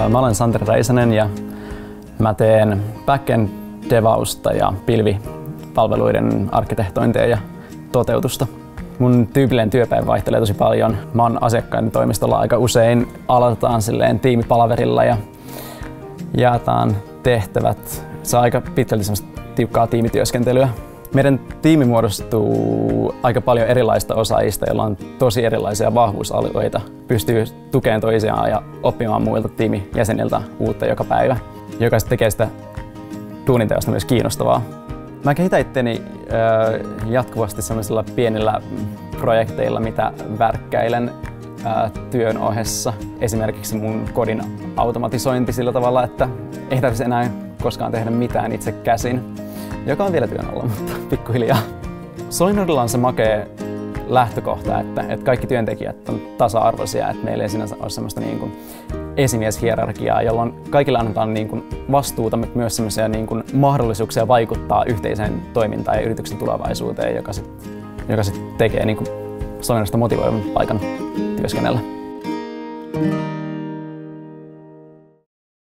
Mä olen Santeri Räisänen ja mä teen backend devausta ja pilvipalveluiden arkkitehtointia ja toteutusta. Mun tyypillinen työpäivä vaihtelee tosi paljon. Mä oon asiakkaiden toimistolla aika usein. Aloitetaan silleen tiimipalaverilla ja jaetaan tehtävät. Se on aika pitkälti semmoista tiukkaa tiimityöskentelyä. Meidän tiimi muodostuu aika paljon erilaisista osaajista, joilla on tosi erilaisia vahvuusalueita. Pystyy tukemaan toisiaan ja oppimaan muilta tiimijäseniltä uutta joka päivä, joka tekee sitä duuninteosta myös kiinnostavaa. Mä kehitän itteni jatkuvasti sellaisilla pienillä projekteilla, mitä värkkäilen työn ohessa. Esimerkiksi mun kodin automatisointi sillä tavalla, että ei tarvitse enää koskaan tehdä mitään itse käsin, joka on vielä työn alla, mutta pikkuhiljaa. Solinordilla on se makea lähtökohta, että kaikki työntekijät on tasa-arvoisia, että meillä ei sinänsä ole semmoista niin kuin esimieshierarkiaa, jolloin kaikille annetaan niin kuin vastuuta, mutta myös semmoisia niin kuin mahdollisuuksia vaikuttaa yhteiseen toimintaan ja yrityksen tulevaisuuteen, joka sit tekee niin kuin Solinordista motivoivan paikan työskennellä.